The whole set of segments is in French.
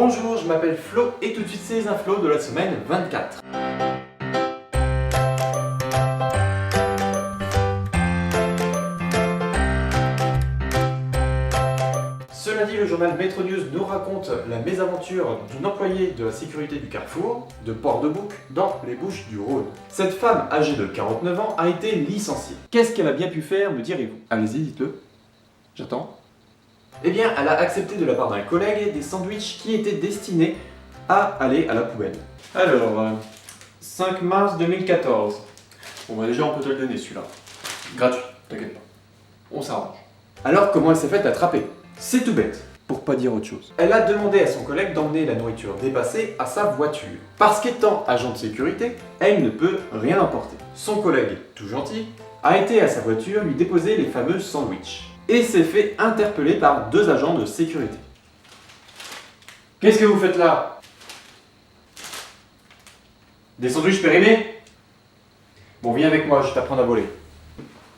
Bonjour, je m'appelle Flo et tout de suite c'est les infos de la semaine 24. Ce lundi, le journal Metro News nous raconte la mésaventure d'une employée de la sécurité du Carrefour de Port-de-Bouc dans les Bouches-du-Rhône. Cette femme âgée de 49 ans a été licenciée. Qu'est-ce qu'elle a bien pu faire, me direz-vous? Allez-y, dites-le. J'attends. Eh bien, elle a accepté de la part d'un collègue des sandwichs qui étaient destinés à aller à la poubelle. Alors, 5 mars 2014. Bon bah déjà on peut te le donner celui-là. Gratuit, t'inquiète pas. On s'arrange. Alors comment elle s'est faite attraper? C'est tout bête, pour pas dire autre chose. Elle a demandé à son collègue d'emmener la nourriture dépassée à sa voiture. Parce qu'étant agent de sécurité, elle ne peut rien emporter. Son collègue, tout gentil, a été à sa voiture lui déposer les fameux sandwichs. Et s'est fait interpeller par 2 agents de sécurité. Qu'est-ce que vous faites là? Des sandwichs périmés? Bon, viens avec moi, je t'apprends à voler.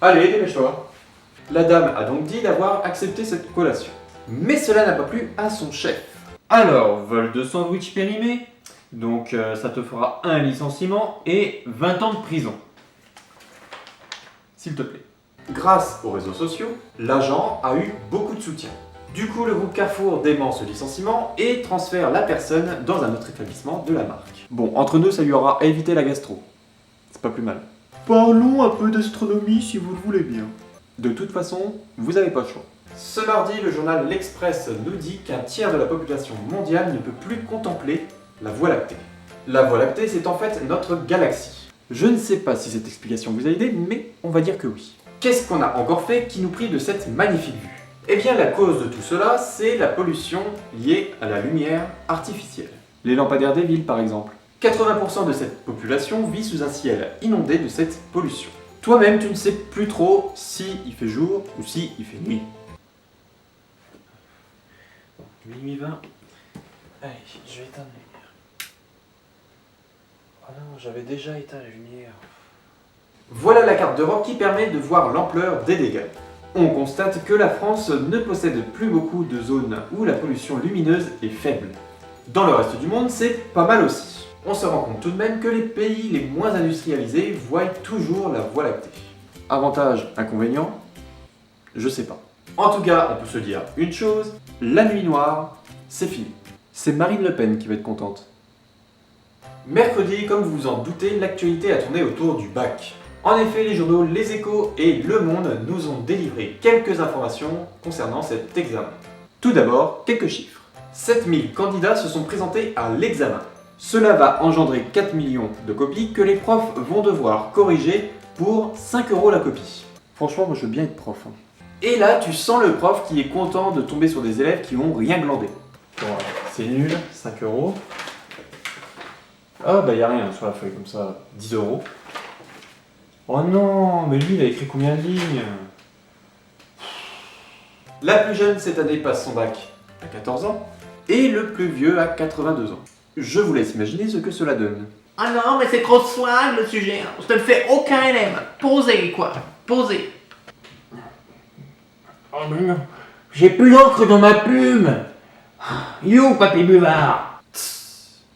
Allez, dépêche-toi. La dame a donc dit d'avoir accepté cette collation. Mais cela n'a pas plu à son chef. Alors, vol de sandwich périmé, donc ça te fera un licenciement et 20 ans de prison. S'il te plaît. Grâce aux réseaux sociaux, l'agent a eu beaucoup de soutien. Du coup, le groupe Carrefour dément ce licenciement et transfère la personne dans un autre établissement de la marque. Bon, entre nous, ça lui aura évité la gastro. C'est pas plus mal. Parlons un peu d'astronomie si vous le voulez bien. De toute façon, vous n'avez pas le choix. Ce mardi, le journal L'Express nous dit qu'un tiers de la population mondiale ne peut plus contempler la Voie lactée. La Voie lactée, c'est en fait notre galaxie. Je ne sais pas si cette explication vous a aidé, mais on va dire que oui. Qu'est-ce qu'on a encore fait qui nous prive de cette magnifique vue? Eh bien, la cause de tout cela, c'est la pollution liée à la lumière artificielle. Les lampadaires des villes, par exemple. 80% de cette population vit sous un ciel inondé de cette pollution. Toi-même, tu ne sais plus trop si il fait jour ou si il fait nuit. Minuit 20. Allez, je vais éteindre la lumière. Ah non, j'avais déjà éteint la lumière. Voilà la carte d'Europe qui permet de voir l'ampleur des dégâts. On constate que la France ne possède plus beaucoup de zones où la pollution lumineuse est faible. Dans le reste du monde, c'est pas mal aussi. On se rend compte tout de même que les pays les moins industrialisés voient toujours la Voie lactée. Avantage, inconvénient, je sais pas. En tout cas, on peut se dire une chose, la nuit noire, c'est fini. C'est Marine Le Pen qui va être contente. Mercredi, comme vous vous en doutez, l'actualité a tourné autour du bac. En effet, les journaux Les Échos et Le Monde nous ont délivré quelques informations concernant cet examen. Tout d'abord, quelques chiffres. 7000 candidats se sont présentés à l'examen. Cela va engendrer 4 millions de copies que les profs vont devoir corriger pour 5 € la copie. Franchement, moi je veux bien être prof. Et là, tu sens le prof qui est content de tomber sur des élèves qui ont rien glandé. Bon, c'est nul, 5 €. Ah bah y a rien sur la feuille comme ça, 10 €. Oh non, mais lui il a écrit combien de lignes? La plus jeune cette année passe son bac à 14 ans et le plus vieux à 82 ans. Je vous laisse imaginer ce que cela donne. Ah non, mais c'est trop swag le sujet, je te le fais aucun élève. Posez quoi, posez. Oh mais non, j'ai plus d'encre dans ma plume. You, papier buvard.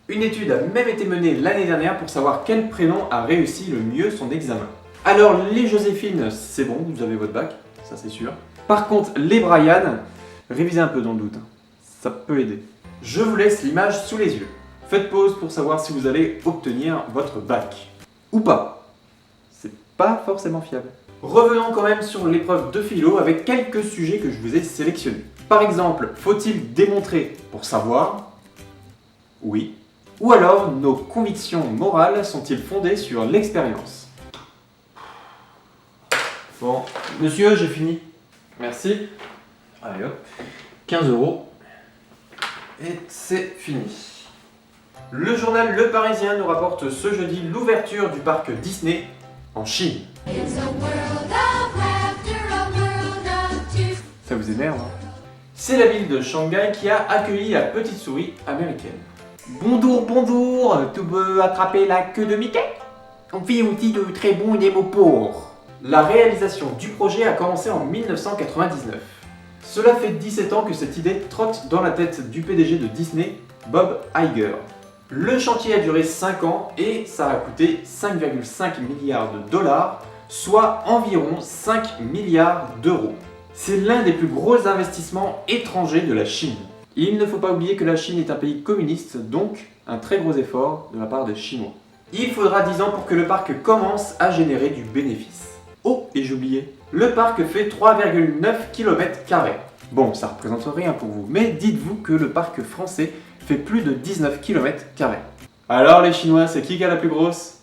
Une étude a même été menée l'année dernière pour savoir quel prénom a réussi le mieux son examen. Alors les Joséphine, c'est bon, vous avez votre bac, ça c'est sûr. Par contre, les Brian, révisez un peu dans le doute, ça peut aider. Je vous laisse l'image sous les yeux. Faites pause pour savoir si vous allez obtenir votre bac. Ou pas. C'est pas forcément fiable. Revenons quand même sur l'épreuve de philo avec quelques sujets que je vous ai sélectionnés. Par exemple, faut-il démontrer pour savoir? Oui. Ou alors, nos convictions morales sont-ils fondées sur l'expérience? Bon, monsieur, j'ai fini. Merci. Allez hop, 15 €. Et c'est fini. Le journal Le Parisien nous rapporte ce jeudi l'ouverture du parc Disney en Chine. Ça vous énerve, hein? C'est la ville de Shanghai qui a accueilli la petite souris américaine. Bonjour, bonjour, tu veux attraper la queue de Mickey? On fait aussi de très bons démos pour. La réalisation du projet a commencé en 1999. Cela fait 17 ans que cette idée trotte dans la tête du PDG de Disney Bob Iger. Le chantier a duré 5 ans et ça a coûté 5,5 milliards de dollars, soit environ 5 milliards d'euros. C'est l'un des plus gros investissements étrangers de la Chine. Il ne faut pas oublier que la Chine est un pays communiste, donc un très gros effort de la part des Chinois. Il faudra 10 ans pour que le parc commence à générer du bénéfice. Oh, et j'ai oublié, le parc fait 3,9 km². Bon, ça représente rien pour vous, mais dites-vous que le parc français fait plus de 19 km². Alors les Chinois, c'est qui a la plus grosse?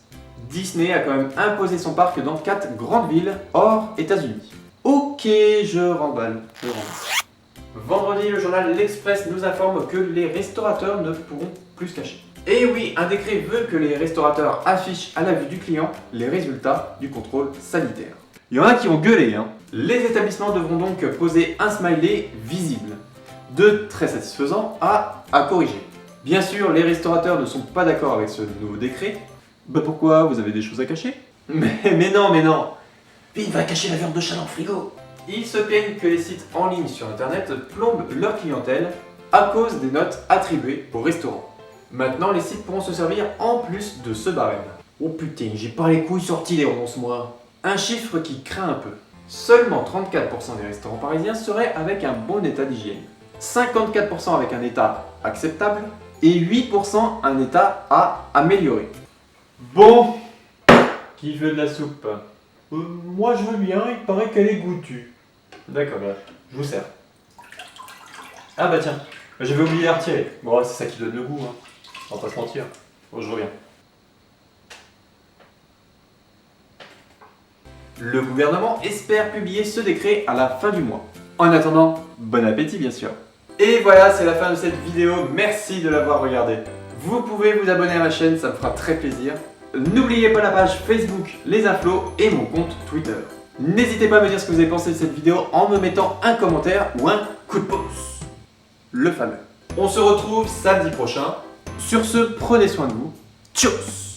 Disney a quand même imposé son parc dans 4 grandes villes hors États-Unis. Ok, je remballe. Vendredi, le journal L'Express nous informe que les restaurateurs ne pourront plus se cacher. Et oui, un décret veut que les restaurateurs affichent à la vue du client les résultats du contrôle sanitaire. Il y en a qui ont gueulé, hein. Les établissements devront donc poser un smiley visible, de très satisfaisant à corriger. Bien sûr, les restaurateurs ne sont pas d'accord avec ce nouveau décret. Bah pourquoi? Vous avez des choses à cacher? Mais non. Puis il va cacher la viande de chat dans le frigo. Ils se plaignent que les sites en ligne sur internet plombent leur clientèle à cause des notes attribuées aux restaurants. Maintenant, les sites pourront se servir en plus de ce barème. Oh putain, j'ai pas les couilles sorties les ronces moi. Un chiffre qui craint un peu. Seulement 34% des restaurants parisiens seraient avec un bon état d'hygiène, 54% avec un état acceptable et 8% un état à améliorer. Bon, qui veut de la soupe? Moi je veux bien, il paraît qu'elle est goûtue. D'accord, bah, je vous sers. Ah bah tiens, j'avais oublié de la retirer. Bon, c'est ça qui donne le goût, hein. On va pas se mentir. Bon, je reviens. Le gouvernement espère publier ce décret à la fin du mois. En attendant, bon appétit bien sûr. Et voilà, c'est la fin de cette vidéo. Merci de l'avoir regardée. Vous pouvez vous abonner à ma chaîne, ça me fera très plaisir. N'oubliez pas la page Facebook Les Inflos et mon compte Twitter. N'hésitez pas à me dire ce que vous avez pensé de cette vidéo en me mettant un commentaire ou un coup de pouce. Le fameux. On se retrouve samedi prochain. Sur ce, prenez soin de vous. Tchuss!